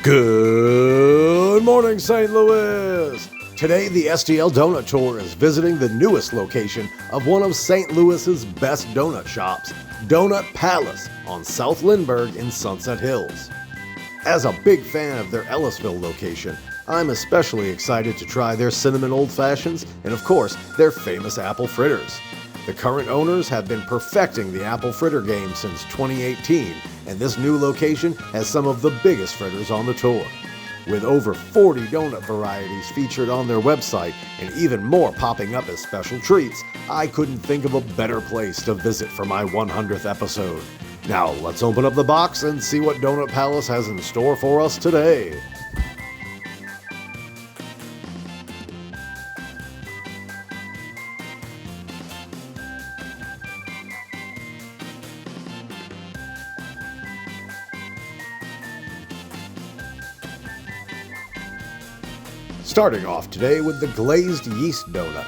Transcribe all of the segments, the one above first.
Good morning, St. Louis! Today, the STL Donut Tour is visiting the newest location of one of St. Louis's best donut shops, Donut Palace on South Lindbergh in Sunset Hills. As a big fan of their Ellisville location, I'm especially excited to try their cinnamon old fashions and, of course, their famous Apple Fritters. The current owners have been perfecting the Apple Fritter game since 2018, and this new location has some of the biggest fritters on the tour. With over 40 donut varieties featured on their website and even more popping up as special treats, I couldn't think of a better place to visit for my 100th episode. Now let's open up the box and see what Donut Palace has in store for us today. Starting off today with the Glazed Yeast Donut.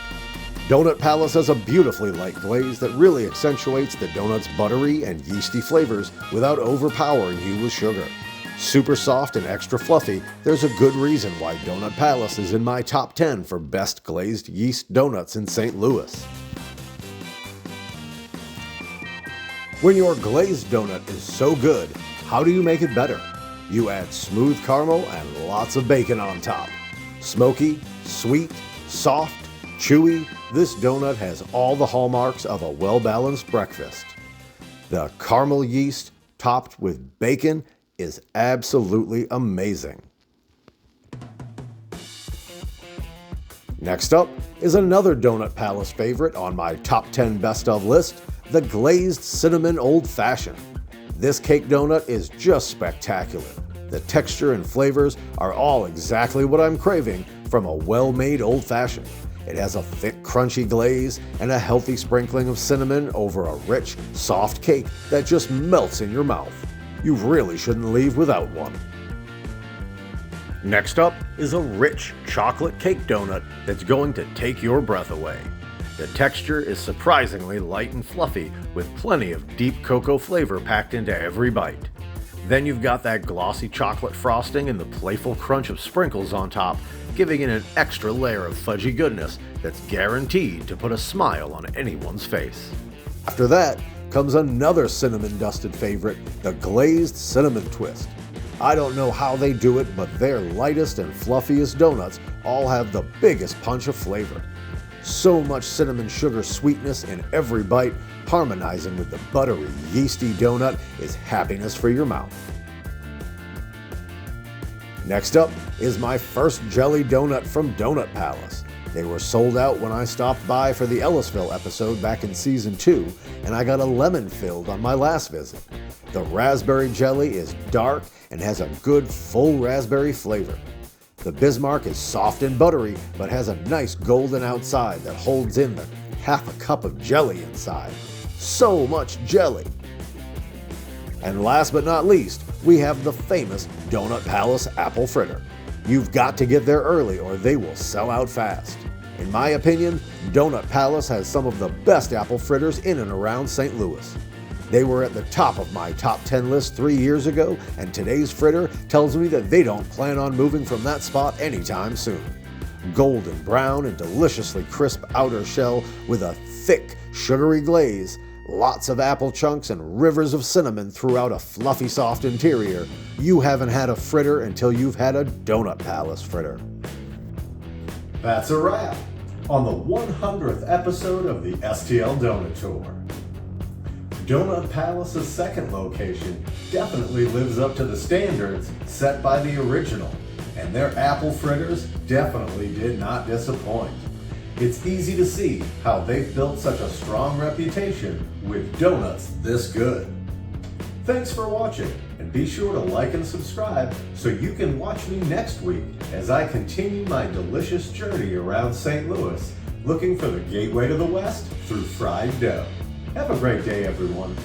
Donut Palace has a beautifully light glaze that really accentuates the donut's buttery and yeasty flavors without overpowering you with sugar. Super soft and extra fluffy, there's a good reason why Donut Palace is in my top 10 for best glazed yeast donuts in St. Louis. When your glazed donut is so good, how do you make it better? You add smooth caramel and lots of bacon on top. Smoky, sweet, soft, chewy, this donut has all the hallmarks of a well-balanced breakfast. The caramel yeast topped with bacon is absolutely amazing. Next up is another Donut Palace favorite on my top 10 best of list, the Glazed Cinnamon Old Fashioned. This cake donut is just spectacular. The texture and flavors are all exactly what I'm craving from a well-made old-fashioned. It has a thick, crunchy glaze and a healthy sprinkling of cinnamon over a rich, soft cake that just melts in your mouth. You really shouldn't leave without one. Next up is a rich chocolate cake donut that's going to take your breath away. The texture is surprisingly light and fluffy with plenty of deep cocoa flavor packed into every bite. Then you've got that glossy chocolate frosting and the playful crunch of sprinkles on top, giving it an extra layer of fudgy goodness that's guaranteed to put a smile on anyone's face. After that comes another cinnamon-dusted favorite, the Glazed Cinnamon Twist. I don't know how they do it, but their lightest and fluffiest donuts all have the biggest punch of flavor. So much cinnamon sugar sweetness in every bite, harmonizing with the buttery, yeasty donut is happiness for your mouth. Next up is my first jelly donut from Donut Palace. They were sold out when I stopped by for the Ellisville episode back in season 2, and I got a lemon filled on my last visit. The raspberry jelly is dark and has a good full raspberry flavor. The Bismark is soft and buttery, but has a nice golden outside that holds in the half a cup of jelly inside. So much jelly! And last but not least, we have the famous Donut Palace Apple Fritter. You've got to get there early or they will sell out fast. In my opinion, Donut Palace has some of the best apple fritters in and around St. Louis. They were at the top of my top 10 list 3 years ago, and today's fritter tells me that they don't plan on moving from that spot anytime soon. Golden brown and deliciously crisp outer shell with a thick, sugary glaze, lots of apple chunks and rivers of cinnamon throughout a fluffy, soft interior. You haven't had a fritter until you've had a Donut Palace fritter. That's a wrap on the 100th episode of the STL Donut Tour. Donut Palace's second location definitely lives up to the standards set by the original, and their apple fritters definitely did not disappoint. It's easy to see how they've built such a strong reputation with donuts this good. Thanks for watching, and be sure to like and subscribe so you can watch me next week as I continue my delicious journey around St. Louis, looking for the gateway to the West through fried dough. Have a great day, everyone.